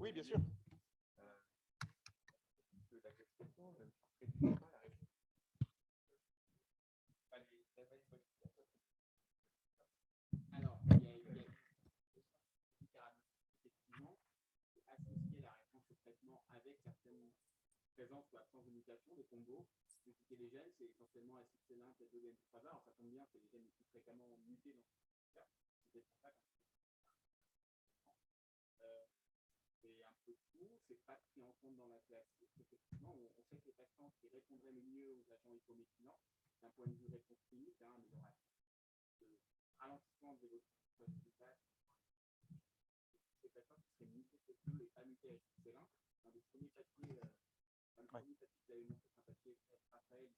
Oui, bien sûr. Alors, il y a effectivement associer la réponse au traitement avec certaines présences ou absence de mutation, de combos. Modifier les gènes, c'est essentiellement SXL1, T2, N3A. Alors, ça tombe bien, c'est les gènes les plus fréquemment mutés dans ce cas. C'est pour ça que c'est un peu fou, c'est pas pris en compte dans la classique. Effectivement, on sait que les patients qui répondraient le mieux aux agents hypométhylant, d'un point de vue réponse clinique, amélioration de ralentissement de l'évolution postnatale, ces patients qui seraient mutés T2 et pas mutés à SXL1, un des premiers papiers, que vous avez montré, c'est un papier Raphaël,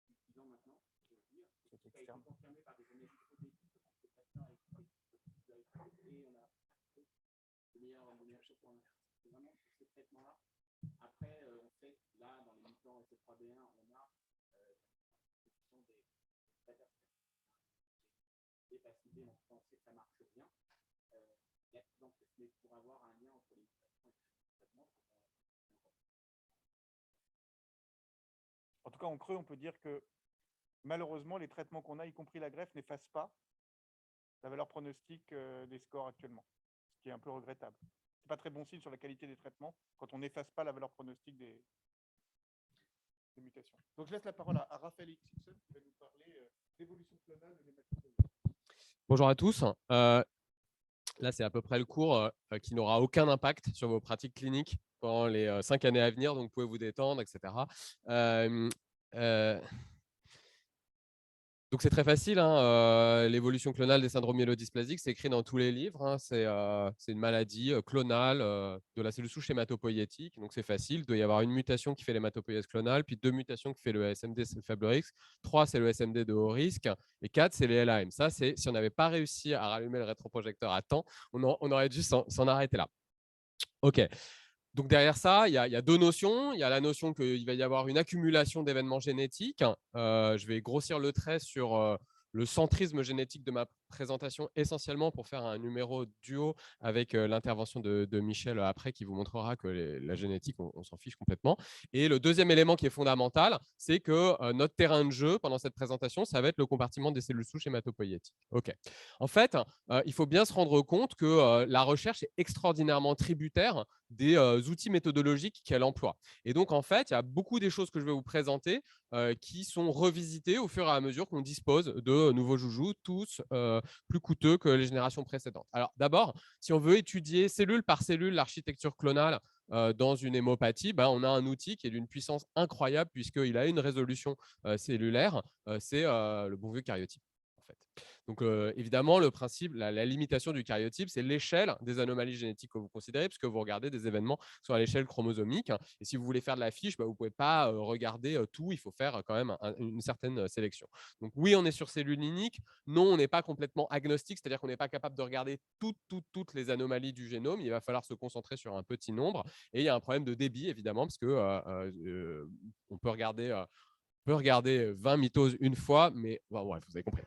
il y a 10 ans maintenant, je veux dire, qui a été confirmé par des analyses positives pour ces patients avec et on a de meilleures choses pour c'est vraiment sur ces traitements-là. Après, on sait que là, dans les mutants C3B1, on a des facilités, donc on sait que ça marche bien. Donc, mais pour avoir un lien entre les mutations et les traitements, en tout cas, en creux, on peut dire que malheureusement, les traitements qu'on a, y compris la greffe, n'effacent pas la valeur pronostique des scores actuellement, ce qui est un peu regrettable. Ce n'est pas très bon signe sur la qualité des traitements quand on n'efface pas la valeur pronostique des mutations. Donc, je laisse la parole à Raphaël Xixon qui va nous parler d'évolution clonale de l'hématopoïèse. Bonjour à tous. Là, c'est à peu près le cours qui n'aura aucun impact sur vos pratiques cliniques pendant les 5 années à venir, donc vous pouvez vous détendre, etc. Donc, c'est très facile. L'évolution clonale des syndromes myélodysplasiques, c'est écrit dans tous les livres. C'est une maladie clonale de la cellule souche hématopoïétique. Donc, c'est facile. Il doit y avoir une mutation qui fait l'hématopoïèse clonale, puis 2 mutations qui fait le SMD, c'est le faible risque. 3, c'est le SMD de haut risque. Et 4, c'est les LAM. Ça, c'est si on n'avait pas réussi à rallumer le rétroprojecteur à temps, on aurait dû s'en arrêter là. OK. Donc derrière ça, il y a 2 notions. Il y a la notion qu'il va y avoir une accumulation d'événements génétiques. Je vais grossir le trait sur le centrisme génétique de ma présentation, essentiellement pour faire un numéro duo avec l'intervention de Michel après, qui vous montrera que la génétique, on s'en fiche complètement. Et le deuxième élément qui est fondamental, c'est que notre terrain de jeu pendant cette présentation, ça va être le compartiment des cellules souches hématopoïétiques. OK. En fait, il faut bien se rendre compte que la recherche est extraordinairement tributaire des outils méthodologiques qu'elle emploie. Et donc, en fait, il y a beaucoup des choses que je vais vous présenter qui sont revisitées au fur et à mesure qu'on dispose de nouveaux joujoux, tous plus coûteux que les générations précédentes. Alors, d'abord, si on veut étudier cellule par cellule l'architecture clonale dans une hémopathie, on a un outil qui est d'une puissance incroyable puisqu'il a une résolution cellulaire, c'est le bon vieux karyotype. En fait. Donc, évidemment, le principe, la limitation du karyotype, c'est l'échelle des anomalies génétiques que vous considérez, puisque vous regardez des événements sur l'échelle chromosomique. Et si vous voulez faire de la fiche, vous ne pouvez pas regarder tout. Il faut faire quand même une certaine sélection. Donc, oui, on est sur cellules uniques. Non, on n'est pas complètement agnostique, c'est-à-dire qu'on n'est pas capable de regarder toutes les anomalies du génome. Il va falloir se concentrer sur un petit nombre. Et il y a un problème de débit, évidemment, parce que on peut regarder… 20 mitoses une fois, mais bon, bref, vous avez compris.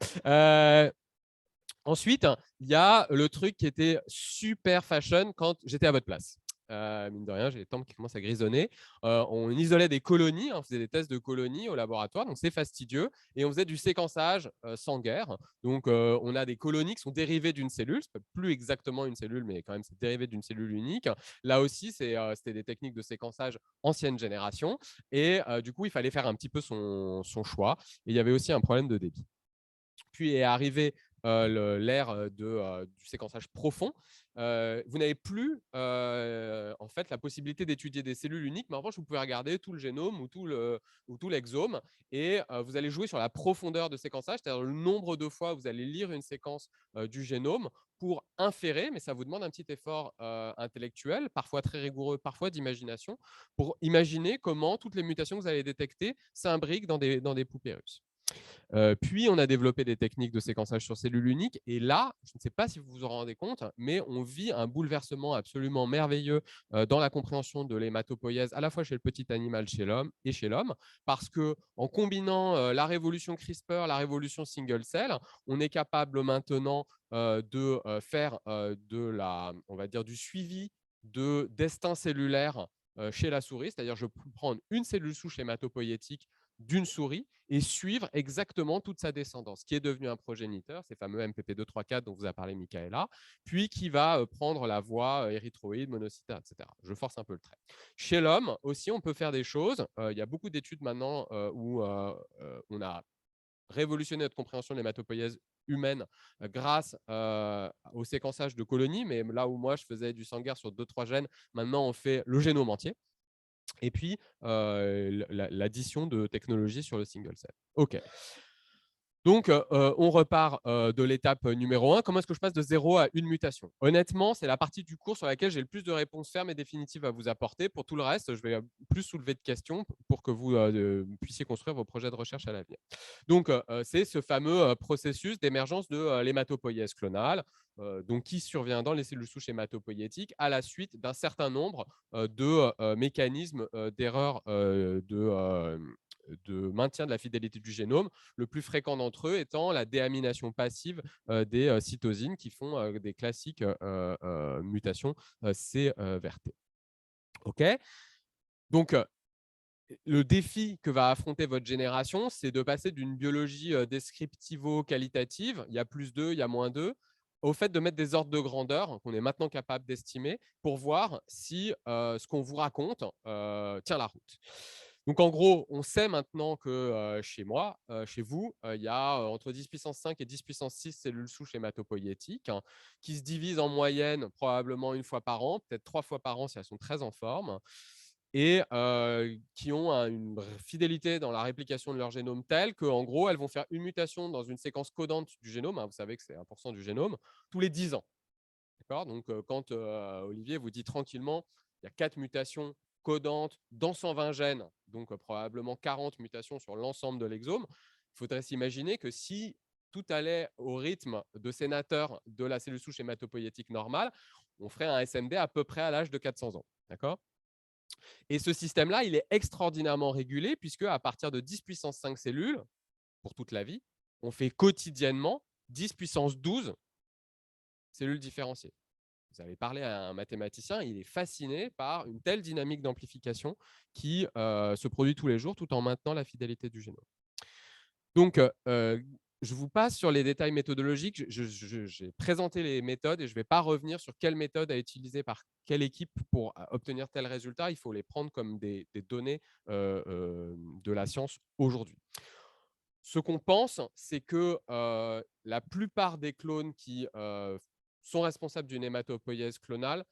Ensuite, il y a le truc qui était super fashion quand j'étais à votre place. Mine de rien, j'ai les tempes qui commencent à grisonner. On isolait des colonies, on faisait des tests de colonies au laboratoire, donc c'est fastidieux. Et on faisait du séquençage sans guerre. Donc, on a des colonies qui sont dérivées d'une cellule. Ce n'est plus exactement une cellule, mais quand même, c'est dérivé d'une cellule unique. Là aussi, c'était des techniques de séquençage ancienne génération. Et du coup, il fallait faire un petit peu son choix. Et il y avait aussi un problème de débit. Puis est arrivé l'ère du séquençage profond. Vous n'avez plus en fait la possibilité d'étudier des cellules uniques, mais en revanche, vous pouvez regarder tout le génome ou tout l'exome et vous allez jouer sur la profondeur de séquençage, c'est-à-dire le nombre de fois où vous allez lire une séquence du génome pour inférer, mais ça vous demande un petit effort intellectuel, parfois très rigoureux, parfois d'imagination, pour imaginer comment toutes les mutations que vous allez détecter s'imbriquent dans des poupées russes. Puis, on a développé des techniques de séquençage sur cellules uniques. Et là, je ne sais pas si vous vous en rendez compte, mais on vit un bouleversement absolument merveilleux dans la compréhension de l'hématopoïèse, à la fois chez le petit animal, chez l'homme et chez l'homme, parce qu'en combinant la révolution CRISPR, la révolution single cell, on est capable maintenant de faire on va dire, du suivi de destin cellulaire chez la souris, c'est-à-dire je peux prendre une cellule souche hématopoïétique d'une souris et suivre exactement toute sa descendance, qui est devenu un progéniteur, ces fameux MPP234 dont vous a parlé Michaela, puis qui va prendre la voie érythroïde, monocytaire, etc. Je force un peu le trait. Chez l'homme aussi, on peut faire des choses. Il y a beaucoup d'études maintenant où on a révolutionné notre compréhension de l'hématopoïèse humaine grâce au séquençage de colonies, mais là où moi je faisais du sanguin sur 2-3 gènes, maintenant on fait le génome entier. Et puis l'addition de technologies sur le single cell. OK. Donc, on repart de l'étape numéro 1. Comment est-ce que je passe de 0 à une mutation? Honnêtement, c'est la partie du cours sur laquelle j'ai le plus de réponses fermes et définitives à vous apporter. Pour tout le reste, je vais plus soulever de questions pour que vous puissiez construire vos projets de recherche à l'avenir. Donc, c'est ce fameux processus d'émergence de l'hématopoïèse clonale, donc qui survient dans les cellules souches hématopoïétiques à la suite d'un certain nombre de mécanismes d'erreur de maintien de la fidélité du génome, le plus fréquent d'entre eux étant la déamination passive des cytosines qui font des classiques mutations CVRT. OK. Donc, le défi que va affronter votre génération, c'est de passer d'une biologie descriptivo-qualitative, il y a plus 2, il y a moins 2, au fait de mettre des ordres de grandeur qu'on est maintenant capable d'estimer pour voir si ce qu'on vous raconte tient la route. Donc, en gros, on sait maintenant que chez moi, chez vous, il y a entre 10 puissance 5 et 10 puissance 6 cellules souches hématopoïétiques qui se divisent en moyenne probablement une fois par an, peut-être 3 fois par an si elles sont très en forme, et qui ont une fidélité dans la réplication de leur génome telle qu'en gros, elles vont faire une mutation dans une séquence codante du génome, vous savez que c'est 1% du génome, tous les 10 ans. Donc, quand Olivier vous dit tranquillement, il y a 4 mutations codantes dans 120 gènes, donc probablement 40 mutations sur l'ensemble de l'exome, il faudrait s'imaginer que si tout allait au rythme de sénateur de la cellule souche hématopoïétique normale, on ferait un SMD à peu près à l'âge de 400 ans. D'accord ? Et ce système-là, il est extraordinairement régulé puisque à partir de 10 puissance 5 cellules, pour toute la vie, on fait quotidiennement 10 puissance 12 cellules différenciées. Vous avez parlé à un mathématicien, il est fasciné par une telle dynamique d'amplification qui se produit tous les jours tout en maintenant la fidélité du génome. Donc, je vous passe sur les détails méthodologiques. J'ai présenté les méthodes et je ne vais pas revenir sur quelle méthode à utiliser par quelle équipe pour obtenir tel résultat. Il faut les prendre comme des données de la science aujourd'hui. Ce qu'on pense, c'est que la plupart des clones qui sont responsables d'une hématopoïèse clonale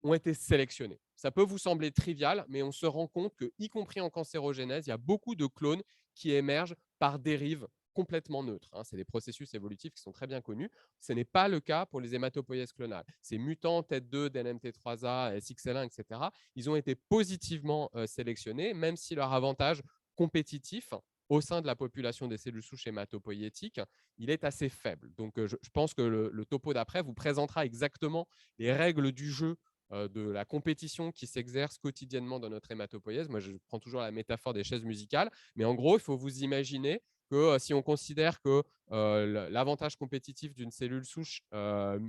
ont été sélectionnés. Ça peut vous sembler trivial, mais on se rend compte que, y compris en cancérogénèse, il y a beaucoup de clones qui émergent par dérive complètement neutre. C'est des processus évolutifs qui sont très bien connus. Ce n'est pas le cas pour les hématopoïèses clonales. Ces mutants TET2, DNMT3A, SXL1, etc., ils ont été positivement sélectionnés, même si leur avantage compétitif au sein de la population des cellules souches hématopoïétiques, il est assez faible. Donc, je pense que le topo d'après vous présentera exactement les règles du jeu de la compétition qui s'exerce quotidiennement dans notre hématopoïèse. Moi, je prends toujours la métaphore des chaises musicales, mais en gros, il faut vous imaginer que si on considère que l'avantage compétitif d'une cellule souche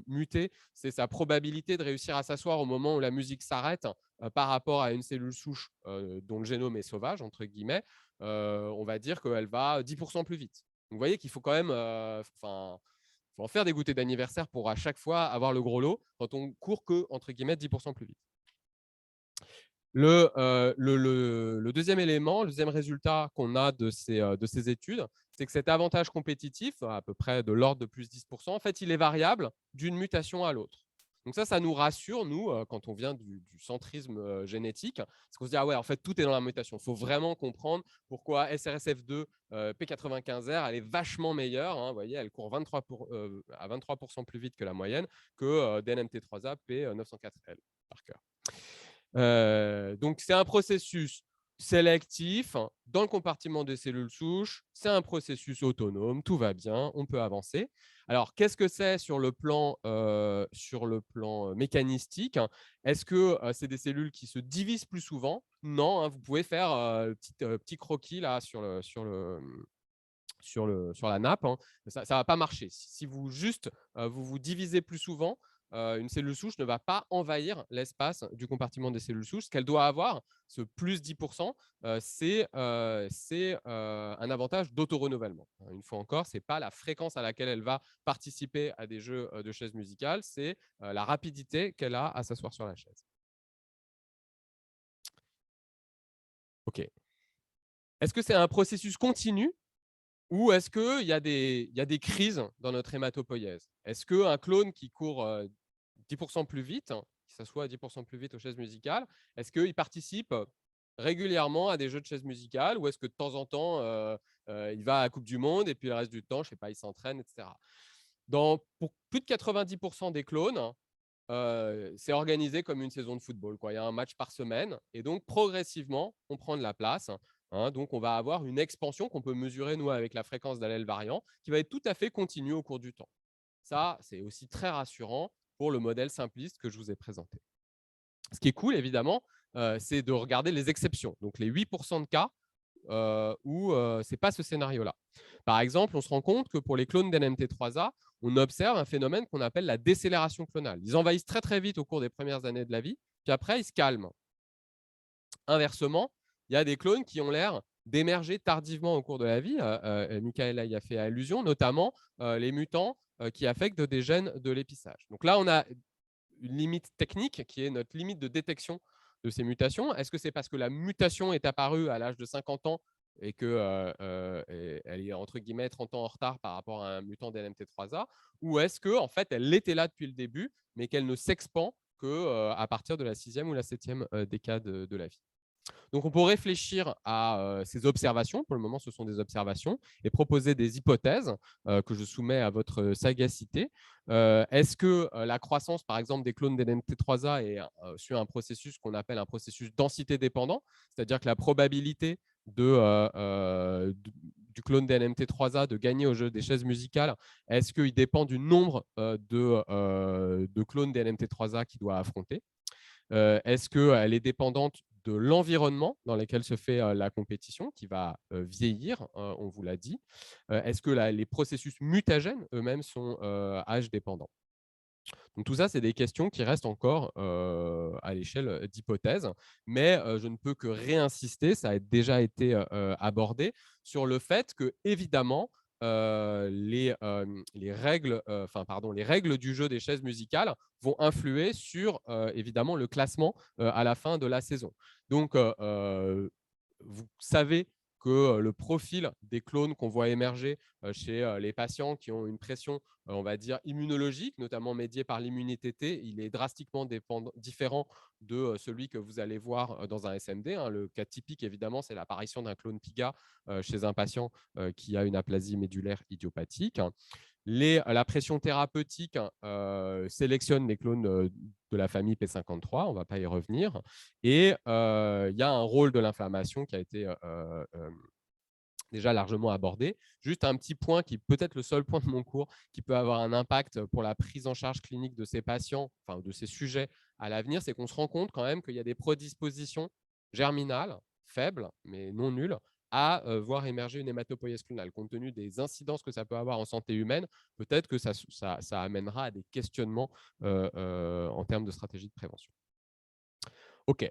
mutée, c'est sa probabilité de réussir à s'asseoir au moment où la musique s'arrête par rapport à une cellule souche dont le génome est sauvage, entre guillemets, on va dire qu'elle va 10% plus vite. Donc, vous voyez qu'il faut quand même faut en faire des goûters d'anniversaire pour à chaque fois avoir le gros lot quand on court que, entre guillemets, 10% plus vite. Le deuxième élément, le deuxième résultat qu'on a de ces études, c'est que cet avantage compétitif, à peu près de l'ordre de plus 10%, en fait, il est variable d'une mutation à l'autre. Donc ça nous rassure, nous, quand on vient du centrisme génétique, parce qu'on se dit, ah ouais, en fait, tout est dans la mutation. Il faut vraiment comprendre pourquoi SRSF2 P95R, elle est vachement meilleure. Vous voyez, elle court à 23% plus vite que la moyenne que DNMT3A P904L par cœur. Donc, c'est un processus sélectif dans le compartiment des cellules souches. C'est un processus autonome, tout va bien, on peut avancer. Alors, qu'est-ce que c'est sur le plan mécanistique? Est-ce que c'est des cellules qui se divisent plus souvent? Non, vous pouvez faire petit croquis là sur la nappe. Ça ne va pas marcher. Si vous vous divisez plus souvent, une cellule souche ne va pas envahir l'espace du compartiment des cellules souches. Ce qu'elle doit avoir, ce plus 10%, c'est un avantage d'autorenouvellement. Une fois encore, ce n'est pas la fréquence à laquelle elle va participer à des jeux de chaises musicales, c'est la rapidité qu'elle a à s'asseoir sur la chaise. OK. Est-ce que c'est un processus continu ou est-ce qu'il y a des crises dans notre hématopoïèse? Est-ce qu'un clone qui court 10% plus vite, qui s'assoit 10% plus vite aux chaises musicales, est-ce qu'il participe régulièrement à des jeux de chaises musicales ou est-ce que de temps en temps, il va à la Coupe du Monde et puis le reste du temps, je sais pas, il s'entraîne, etc. Pour plus de 90% des clones, c'est organisé comme une saison de football, quoi. Il y a un match par semaine et donc progressivement, on prend de la place. Donc, on va avoir une expansion qu'on peut mesurer, nous, avec la fréquence d'allèle variant, qui va être tout à fait continue au cours du temps. Ça, c'est aussi très rassurant pour le modèle simpliste que je vous ai présenté. Ce qui est cool, évidemment, c'est de regarder les exceptions. Donc, les 8% de cas où ce n'est pas ce scénario-là. Par exemple, on se rend compte que pour les clones d'NMT3A, on observe un phénomène qu'on appelle la décélération clonale. Ils envahissent très, très vite au cours des premières années de la vie, puis après, ils se calment. Inversement, il y a des clones qui ont l'air d'émerger tardivement au cours de la vie. Michaela y a fait allusion, notamment les mutants qui affectent des gènes de l'épissage. Donc là, on a une limite technique qui est notre limite de détection de ces mutations. Est-ce que c'est parce que la mutation est apparue à l'âge de 50 ans et qu'elle est entre guillemets 30 ans en retard par rapport à un mutant d'NMT3A, ou est-ce qu'en en fait, elle était là depuis le début, mais qu'elle ne s'expand qu'à partir de la 6e ou la 7e décade de la vie? Donc, on peut réfléchir à ces observations. Pour le moment, ce sont des observations et proposer des hypothèses que je soumets à votre sagacité. Est-ce que la croissance, par exemple, des clones d'NMT3A est sur un processus qu'on appelle un processus densité dépendant, c'est-à-dire que la probabilité du clone d'NMT3A de gagner au jeu des chaises musicales, est-ce qu'il dépend du nombre de clones d'NMT3A qu'il doit affronter? Est-ce qu'elle est dépendante de l'environnement dans lequel se fait la compétition, qui va vieillir, on vous l'a dit? Est-ce que les processus mutagènes eux-mêmes sont âge dépendants? Donc tout ça, c'est des questions qui restent encore à l'échelle d'hypothèses, mais je ne peux que réinsister, ça a déjà été abordé, sur le fait que, évidemment, les règles du jeu des chaises musicales vont influer sur évidemment le classement à la fin de la saison. Donc, vous savez que le profil des clones qu'on voit émerger chez les patients qui ont une pression, on va dire, immunologique, notamment médiée par l'immunité T, il est drastiquement différent de celui que vous allez voir dans un SMD. Le cas typique, évidemment, c'est l'apparition d'un clone PIGA chez un patient qui a une aplasie médulaire idiopathique. La pression thérapeutique sélectionne les clones de la famille P53, on ne va pas y revenir. Et il y a un rôle de l'inflammation qui a été déjà largement abordé. Juste un petit point qui peut être le seul point de mon cours qui peut avoir un impact pour la prise en charge clinique de ces patients, enfin de ces sujets à l'avenir, c'est qu'on se rend compte quand même qu'il y a des prédispositions germinales, faibles, mais non nulles, à voir émerger une hématopoïèse clonale. Compte tenu des incidences que ça peut avoir en santé humaine, peut-être que ça amènera à des questionnements en termes de stratégie de prévention. OK.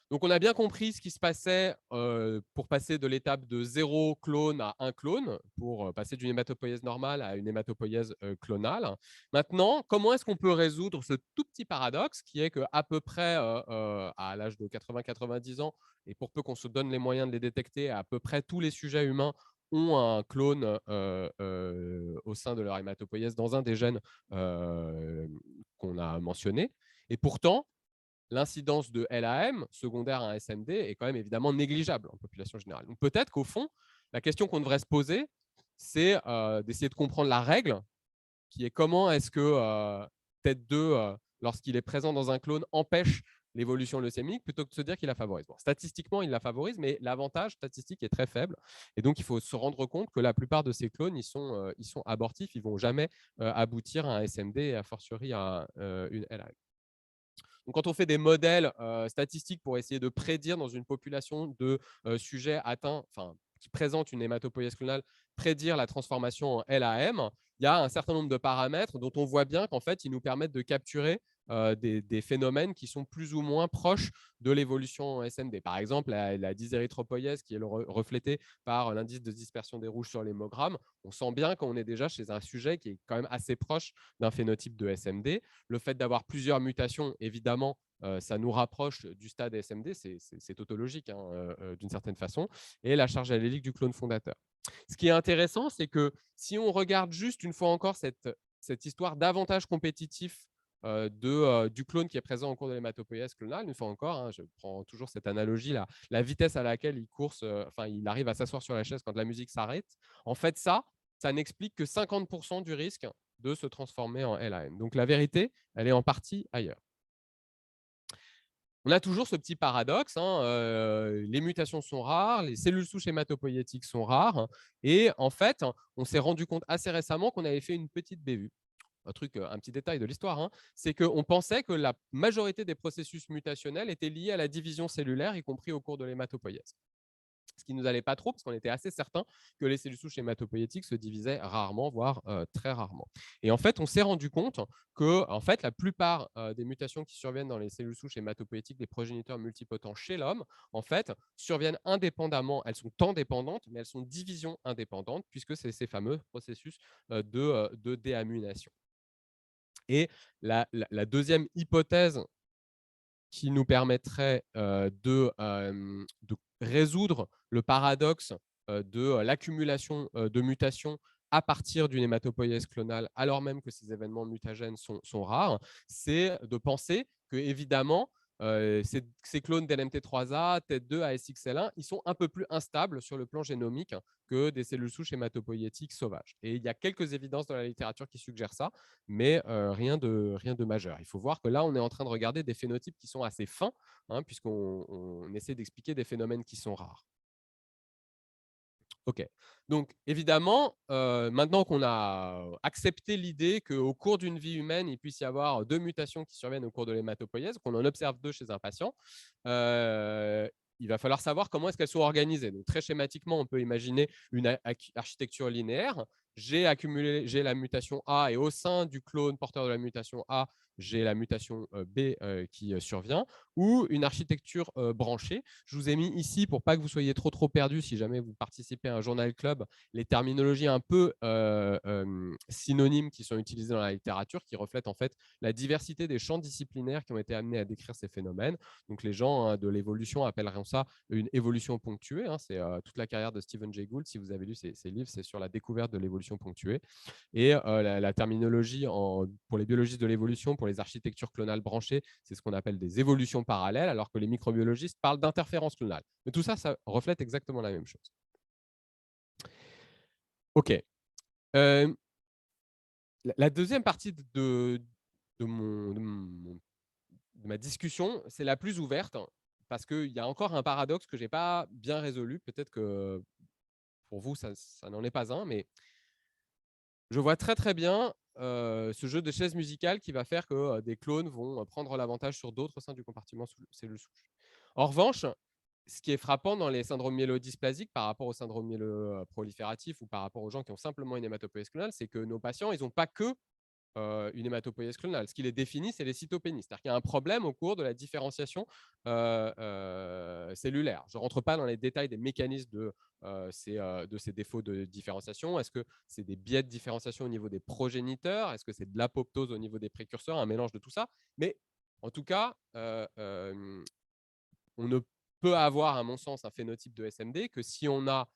Donc, on a bien compris ce qui se passait pour passer de l'étape de 0 clone à 1 clone, pour passer d'une hématopoïèse normale à une hématopoïèse clonale. Maintenant, comment est-ce qu'on peut résoudre ce tout petit paradoxe qui est qu'à peu près à l'âge de 80-90 ans, et pour peu qu'on se donne les moyens de les détecter, à peu près tous les sujets humains ont un clone au sein de leur hématopoïèse dans un des gènes qu'on a mentionnés. Et pourtant, l'incidence de LAM secondaire à un SMD est quand même évidemment négligeable en population générale. Donc peut-être qu'au fond, la question qu'on devrait se poser, c'est d'essayer de comprendre la règle, qui est comment est-ce que TET2, lorsqu'il est présent dans un clone, empêche l'évolution leucémique plutôt que de se dire qu'il la favorise. Bon, statistiquement, il la favorise, mais l'avantage statistique est très faible. Et donc, il faut se rendre compte que la plupart de ces clones, ils sont abortifs, ils ne vont jamais aboutir à un SMD et a fortiori à une LAM. Donc, quand on fait des modèles statistiques pour essayer de prédire dans une population de sujets atteints, enfin, qui présentent une hématopoïèse clonale prédire la transformation en LAM, il y a un certain nombre de paramètres dont on voit bien qu'en fait, ils nous permettent de capturer des phénomènes qui sont plus ou moins proches de l'évolution en SMD. Par exemple, la dysérythropoïèse qui est reflétée par l'indice de dispersion des rouges sur l'hémogramme, on sent bien qu'on est déjà chez un sujet qui est quand même assez proche d'un phénotype de SMD. Le fait d'avoir plusieurs mutations, évidemment, ça nous rapproche du stade SMD, c'est tautologique hein, d'une certaine façon, et la charge allélique du clone fondateur. Ce qui est intéressant, c'est que si on regarde juste une fois encore cette histoire d'avantage compétitif du clone qui est présent au cours de l'hématopoïèse clonale, une fois encore, hein, je prends toujours cette analogie, la vitesse à laquelle il arrive à s'asseoir sur la chaise quand la musique s'arrête, en fait, ça n'explique que 50% du risque de se transformer en LAM. Donc la vérité, elle est en partie ailleurs. On a toujours ce petit paradoxe, hein, les mutations sont rares, les cellules souches hématopoïétiques sont rares, et en fait, on s'est rendu compte assez récemment qu'on avait fait une petite bévue. Un petit détail de l'histoire, hein, c'est qu'on pensait que la majorité des processus mutationnels étaient liés à la division cellulaire, y compris au cours de l'hématopoïèse. Ce qui ne nous allait pas trop, parce qu'on était assez certain que les cellules souches hématopoïétiques se divisaient rarement, voire très rarement. Et en fait, on s'est rendu compte que en fait, la plupart des mutations qui surviennent dans les cellules souches hématopoïétiques des progéniteurs multipotents chez l'homme, en fait, surviennent indépendamment. Elles sont temps-dépendantes, mais elles sont division indépendantes, puisque c'est ces fameux processus de déamination. Et la deuxième hypothèse qui nous permettrait de résoudre le paradoxe de l'accumulation de mutations à partir d'une hématopoïèse clonale, alors même que ces événements mutagènes sont rares, c'est de penser que, évidemment, ces clones d'LMT3A, TET2, ASXL1, ils sont un peu plus instables sur le plan génomique que des cellules souches hématopoïétiques sauvages. Et il y a quelques évidences dans la littérature qui suggèrent ça, mais rien de majeur. Il faut voir que là, on est en train de regarder des phénotypes qui sont assez fins, hein, puisqu'on essaie d'expliquer des phénomènes qui sont rares. OK. Donc, évidemment, maintenant qu'on a accepté l'idée qu'au cours d'une vie humaine, il puisse y avoir 2 mutations qui surviennent au cours de l'hématopoïèse, qu'on en observe 2 chez un patient, il va falloir savoir comment est-ce qu'elles sont organisées. Donc, très schématiquement, on peut imaginer une architecture linéaire. J'ai la mutation A, et au sein du clone porteur de la mutation A, j'ai la mutation B qui survient, ou une architecture branchée. Je vous ai mis ici, pour pas que vous soyez trop perdus, si jamais vous participez à un journal club, les terminologies un peu synonymes qui sont utilisées dans la littérature, qui reflètent en fait la diversité des champs disciplinaires qui ont été amenés à décrire ces phénomènes. Donc les gens de l'évolution appelleront ça une évolution ponctuée. Hein. C'est toute la carrière de Stephen Jay Gould. Si vous avez lu ses livres, c'est sur la découverte de l'évolution ponctuée. Et la terminologie pour les biologistes de l'évolution, pour les architectures clonales branchées, c'est ce qu'on appelle des évolutions parallèles, alors que les microbiologistes parlent d'interférences clonales. Mais tout ça, ça reflète exactement la même chose. OK. La deuxième partie de ma discussion, c'est la plus ouverte, parce qu'il y a encore un paradoxe que je n'ai pas bien résolu. Peut-être que pour vous, ça n'en est pas un, mais je vois très bien ce jeu de chaises musicales qui va faire que des clones vont prendre l'avantage sur d'autres au sein du compartiment cellules souches. En revanche, ce qui est frappant dans les syndromes myélodysplasiques par rapport au syndrome myéloprolifératif ou par rapport aux gens qui ont simplement une hématopoïèse clonale, c'est que nos patients, ils n'ont pas que une hématopoïèse clonale. Ce qui les définit, c'est les cytopénies. C'est-à-dire qu'il y a un problème au cours de la différenciation cellulaire. Je ne rentre pas dans les détails des mécanismes de ces défauts de différenciation. Est-ce que c'est des biais de différenciation au niveau des progéniteurs? Est-ce que c'est de l'apoptose au niveau des précurseurs? Un mélange de tout ça. Mais en tout cas, on ne peut avoir, à mon sens, un phénotype de SMD que si on a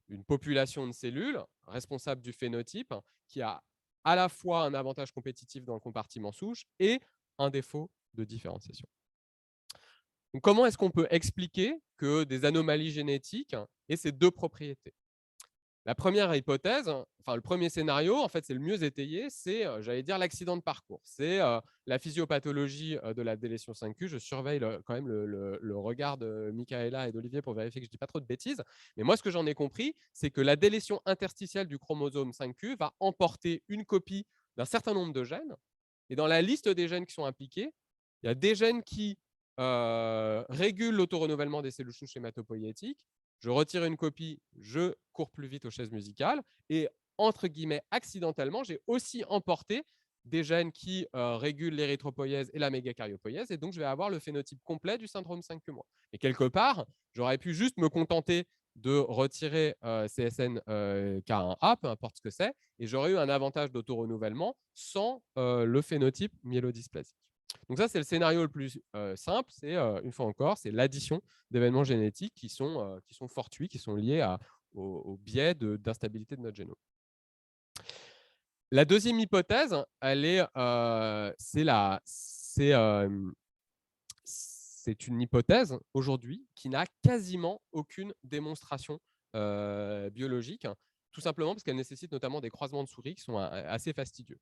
une population de cellules responsable du phénotype qui a à la fois un avantage compétitif dans le compartiment souche et un défaut de différenciation. Donc, comment est-ce qu'on peut expliquer que des anomalies génétiques aient ces deux propriétés? La première hypothèse, enfin le premier scénario, en fait, c'est le mieux étayé, c'est, j'allais dire, l'accident de parcours. C'est la physiopathologie de la délétion 5q. Je surveille quand même le regard de Michaela et d'Olivier pour vérifier que je ne dis pas trop de bêtises. Mais moi, ce que j'en ai compris, c'est que la délétion interstitielle du chromosome 5q va emporter une copie d'un certain nombre de gènes. Et dans la liste des gènes qui sont impliqués, il y a des gènes qui régulent l'autorenouvellement des cellules souches hématopoïétiques, je retire une copie, je cours plus vite aux chaises musicales. Et entre guillemets, accidentellement, j'ai aussi emporté des gènes qui régulent l'érythropoïèse et la mégacariopoïèse. Et donc, je vais avoir le phénotype complet du syndrome 5q-. Et quelque part, j'aurais pu juste me contenter de retirer CSN K1A, peu importe ce que c'est, et j'aurais eu un avantage d'autorenouvellement sans le phénotype myélodysplasique. Donc ça, c'est le scénario le plus simple. C'est, une fois encore, c'est l'addition d'événements génétiques qui sont fortuits, qui sont liés au biais d'instabilité de notre génome. La deuxième hypothèse, c'est une hypothèse aujourd'hui qui n'a quasiment aucune démonstration biologique, tout simplement parce qu'elle nécessite notamment des croisements de souris qui sont assez fastidieux.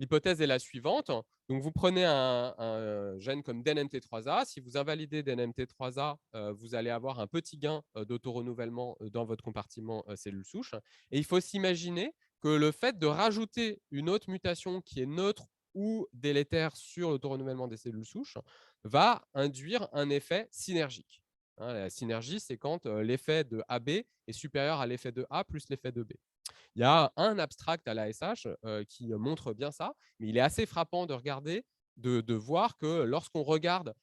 L'hypothèse est la suivante. Donc, vous prenez un gène comme DNMT3A. Si vous invalidez DNMT3A, vous allez avoir un petit gain d'autorenouvellement dans votre compartiment cellules souches. Et il faut s'imaginer que le fait de rajouter une autre mutation qui est neutre ou délétère sur l'autorenouvellement des cellules souches va induire un effet synergique. La synergie, c'est quand l'effet de AB est supérieur à l'effet de A plus l'effet de B. Il y a un abstract à l'ASH qui montre bien ça, mais il est assez frappant de regarder, de voir que lorsqu'on regarde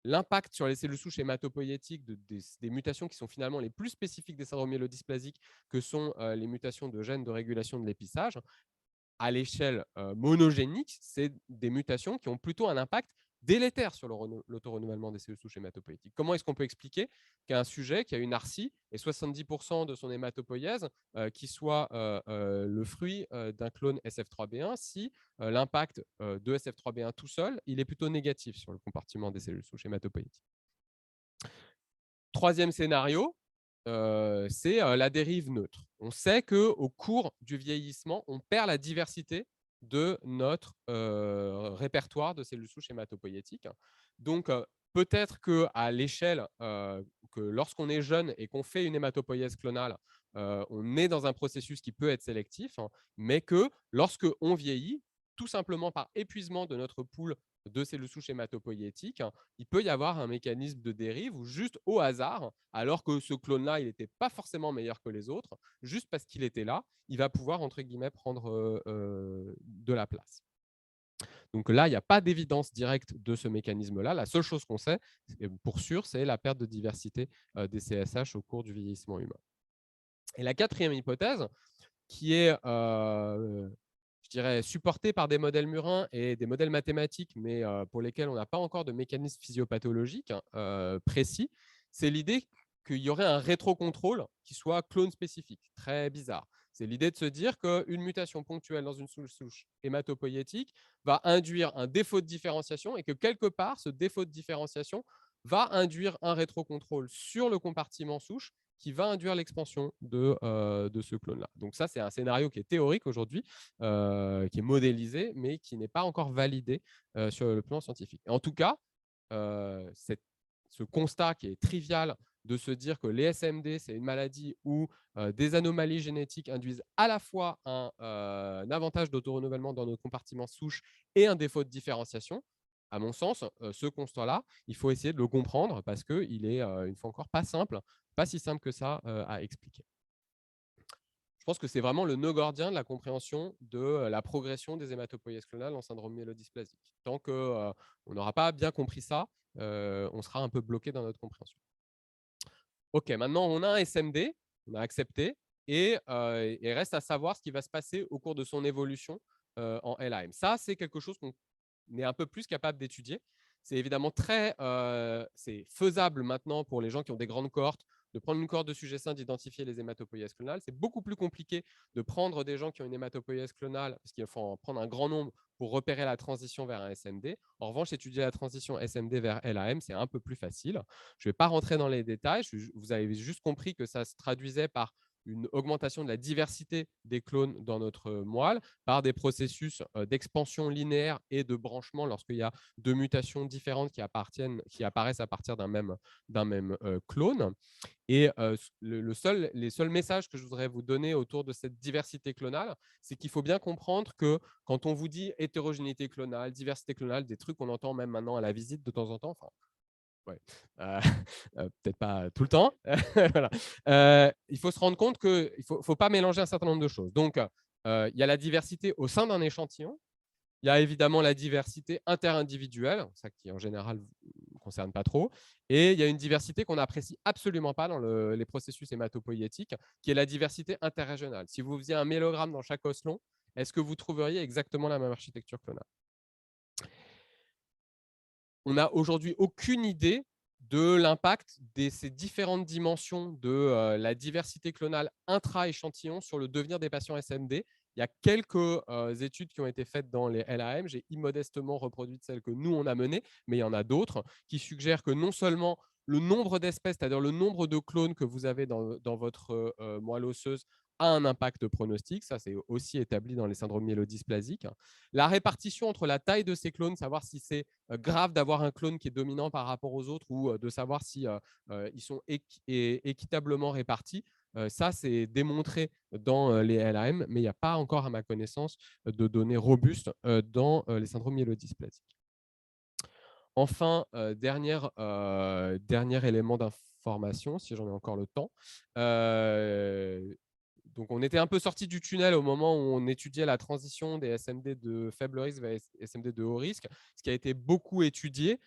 l'impact sur les cellules souches hématopoïétiques des mutations qui sont finalement les plus spécifiques des syndromes myélodysplasiques, que sont les mutations de gènes de régulation de l'épissage, à l'échelle monogénique, c'est des mutations qui ont plutôt un impact délétère sur l'autorenouvellement des cellules souches hématopoïétiques. Comment est-ce qu'on peut expliquer qu'un sujet qui a une arcie et 70% de son hématopoïèse qui soit le fruit d'un clone SF3B1 si l'impact de SF3B1 tout seul, il est plutôt négatif sur le compartiment des cellules souches hématopoïétiques. Troisième scénario, c'est la dérive neutre. On sait qu'au cours du vieillissement, on perd la diversité de notre répertoire de cellules souches hématopoïétiques. Donc, peut-être qu'à l'échelle, que lorsqu'on est jeune et qu'on fait une hématopoïèse clonale, on est dans un processus qui peut être sélectif, mais que lorsqu'on vieillit, tout simplement par épuisement de notre pool de cellules souches hématopoïétiques, il peut y avoir un mécanisme de dérive où juste au hasard, alors que ce clone-là, il n'était pas forcément meilleur que les autres, juste parce qu'il était là, il va pouvoir, entre guillemets, prendre de la place. Donc là, il n'y a pas d'évidence directe de ce mécanisme-là. La seule chose qu'on sait, pour sûr, c'est la perte de diversité des CSH au cours du vieillissement humain. Et la quatrième hypothèse, qui est je dirais, supporté par des modèles murins et des modèles mathématiques, mais pour lesquels on n'a pas encore de mécanisme physiopathologique précis, c'est l'idée qu'il y aurait un rétrocontrôle qui soit clone spécifique. Très bizarre. C'est l'idée de se dire qu'une mutation ponctuelle dans une souche hématopoïétique va induire un défaut de différenciation et que quelque part, ce défaut de différenciation va induire un rétrocontrôle sur le compartiment souche qui va induire l'expansion de ce clone-là. Donc ça, c'est un scénario qui est théorique aujourd'hui, qui est modélisé, mais qui n'est pas encore validé sur le plan scientifique. Et en tout cas, ce constat qui est trivial de se dire que les SMD, c'est une maladie où des anomalies génétiques induisent à la fois un avantage d'autorenouvellement dans nos compartiments souches et un défaut de différenciation, à mon sens, ce constat-là, il faut essayer de le comprendre parce qu'il est, une fois encore, pas simple, pas si simple que ça à expliquer. Je pense que c'est vraiment le nœud gordien de la compréhension de la progression des hématopoïèses clonales en syndrome myélodysplasique. Tant qu'on n'aura pas bien compris ça, on sera un peu bloqué dans notre compréhension. OK, maintenant, on a un SMD, on a accepté, et il reste à savoir ce qui va se passer au cours de son évolution en LAM. Ça, c'est quelque chose qu'on est un peu plus capable d'étudier. C'est évidemment c'est faisable maintenant pour les gens qui ont des grandes cohortes de prendre une cohorte de sujets sains, d'identifier les hématopoïèses clonales. C'est beaucoup plus compliqué de prendre des gens qui ont une hématopoïèse clonale, parce qu'il faut en prendre un grand nombre pour repérer la transition vers un SMD. En revanche, étudier la transition SMD vers LAM, c'est un peu plus facile. Je ne vais pas rentrer dans les détails. Vous avez juste compris que ça se traduisait par une augmentation de la diversité des clones dans notre moelle par des processus d'expansion linéaire et de branchement lorsqu'il y a deux mutations différentes qui apparaissent à partir d'un même clone. Et les seuls messages que je voudrais vous donner autour de cette diversité clonale, c'est qu'il faut bien comprendre que quand on vous dit hétérogénéité clonale, diversité clonale, des trucs qu'on entend même maintenant à la visite de temps en temps, Ouais. Euh, Peut-être pas tout le temps. Voilà. Il faut se rendre compte qu'il ne faut pas mélanger un certain nombre de choses. Donc, il y a la diversité au sein d'un échantillon. Il y a évidemment la diversité interindividuelle, ça qui en général ne concerne pas trop. Et il y a une diversité qu'on n'apprécie absolument pas dans les processus hématopoïétiques, qui est la diversité interrégionale. Si vous faisiez un mélogramme dans chaque osselon, est-ce que vous trouveriez exactement la même architecture clonale? On n'a aujourd'hui aucune idée de l'impact de ces différentes dimensions de la diversité clonale intra-échantillon sur le devenir des patients SMD. Il y a quelques études qui ont été faites dans les LAM. J'ai immodestement reproduit celles que nous, on a menées, mais il y en a d'autres qui suggèrent que non seulement le nombre d'espèces, c'est-à-dire le nombre de clones que vous avez dans votre moelle osseuse, a un impact pronostic. Ça, c'est aussi établi dans les syndromes myélodysplasiques. La répartition entre la taille de ces clones, savoir si c'est grave d'avoir un clone qui est dominant par rapport aux autres ou de savoir si ils sont équitablement répartis. Ça, c'est démontré dans les LAM, mais il n'y a pas encore, à ma connaissance, de données robustes dans les syndromes myélodysplasiques. Enfin, dernier élément d'information, si j'en ai encore le temps. Donc, on était un peu sorti du tunnel au moment où on étudiait la transition des SMD de faible risque vers SMD de haut risque. Ce qui a été beaucoup étudié,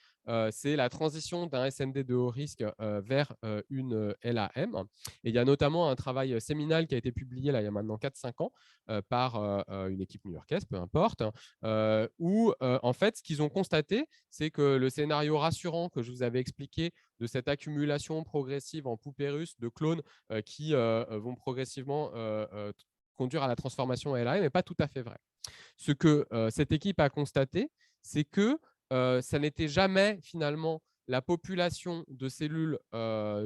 c'est la transition d'un SMD de haut risque vers une LAM. Et il y a notamment un travail séminal qui a été publié là, il y a maintenant 4-5 ans par une équipe new-yorkaise, peu importe, où en fait, ce qu'ils ont constaté, c'est que le scénario rassurant que je vous avais expliqué de cette accumulation progressive en poupérus de clones qui vont progressivement conduire à la transformation LAM n'est pas tout à fait vrai. Ce que cette équipe a constaté, c'est que ça n'était jamais finalement la population de cellules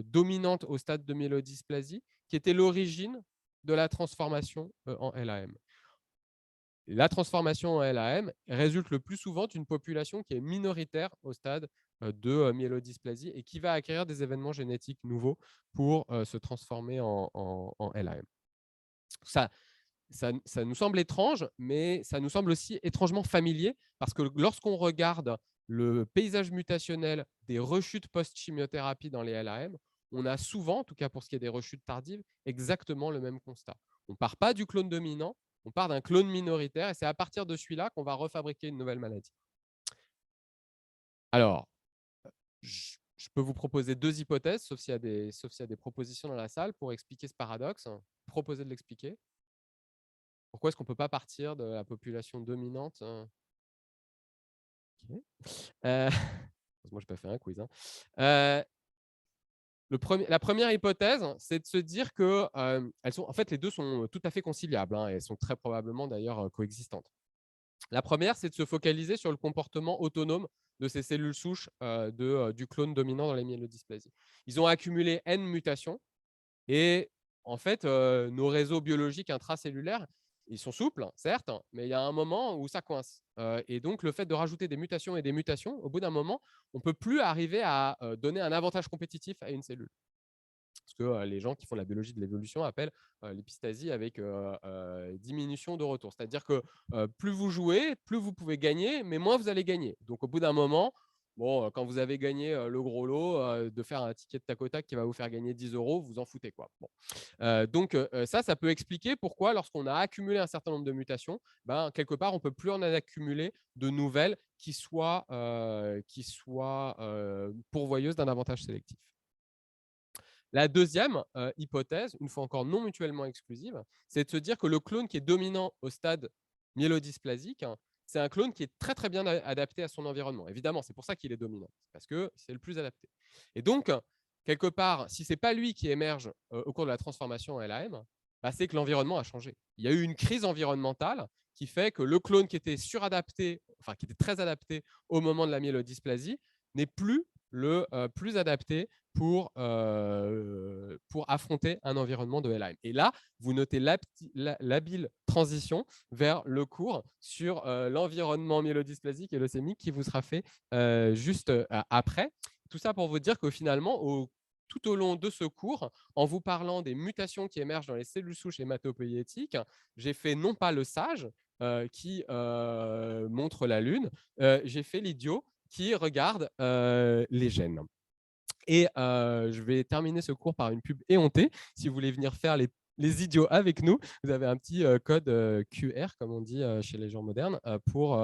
dominantes au stade de myélodysplasie qui était l'origine de la transformation en LAM. La transformation en LAM résulte le plus souvent d'une population qui est minoritaire au stade de myélodysplasie et qui va acquérir des événements génétiques nouveaux pour se transformer en LAM. Ça nous semble étrange, mais ça nous semble aussi étrangement familier parce que lorsqu'on regarde le paysage mutationnel des rechutes post-chimiothérapie dans les LAM, on a souvent, en tout cas pour ce qui est des rechutes tardives, exactement le même constat. On ne part pas du clone dominant, on part d'un clone minoritaire et c'est à partir de celui-là qu'on va refabriquer une nouvelle maladie. Alors, je peux vous proposer deux hypothèses, sauf s'il y a des propositions dans la salle pour expliquer ce paradoxe. Proposer de l'expliquer. Pourquoi est-ce qu'on ne peut pas partir de la population dominante? Okay. Moi, je n'ai pas fait un quiz. La première hypothèse, c'est de se dire que en fait, les deux sont tout à fait conciliables. Elles sont très probablement d'ailleurs coexistantes. La première, c'est de se focaliser sur le comportement autonome de ces cellules souches du clone dominant dans les myélodysplasies. Ils ont accumulé N mutations et en fait, nos réseaux biologiques intracellulaires, ils sont souples, certes, mais il y a un moment où ça coince. Et donc, le fait de rajouter des mutations et des mutations, au bout d'un moment, on ne peut plus arriver à donner un avantage compétitif à une cellule. Ce que les gens qui font la biologie de l'évolution appellent l'épistasie avec diminution de retour. C'est-à-dire que plus vous jouez, plus vous pouvez gagner, mais moins vous allez gagner. Donc, au bout d'un moment, bon, quand vous avez gagné le gros lot, de faire un ticket de tac au tac qui va vous faire gagner 10 €, vous en foutez, quoi. Bon. Donc, ça peut expliquer pourquoi, lorsqu'on a accumulé un certain nombre de mutations, quelque part, on ne peut plus en accumuler de nouvelles qui soient pourvoyeuses d'un avantage sélectif. La deuxième hypothèse, une fois encore non mutuellement exclusive, c'est de se dire que le clone qui est dominant au stade myélodysplasique, c'est un clone qui est très très bien adapté à son environnement. Évidemment, c'est pour ça qu'il est dominant, parce que c'est le plus adapté. Et donc, quelque part, si ce n'est pas lui qui émerge au cours de la transformation en LAM, c'est que l'environnement a changé. Il y a eu une crise environnementale qui fait que le clone qui était suradapté, enfin qui était très adapté au moment de la myélodysplasie, n'est plus le plus adapté pour affronter un environnement de LAM. Et là, vous notez l'habile transition vers le cours sur l'environnement myélodysplasique et leucémique qui vous sera fait juste après. Tout ça pour vous dire que finalement, tout au long de ce cours, en vous parlant des mutations qui émergent dans les cellules souches hématopoïétiques, j'ai fait non pas le sage qui montre la Lune, j'ai fait l'idiot qui regarde les gènes. Et je vais terminer ce cours par une pub éhontée. Si vous voulez venir faire les idiots avec nous, vous avez un petit code QR, comme on dit chez les gens modernes, pour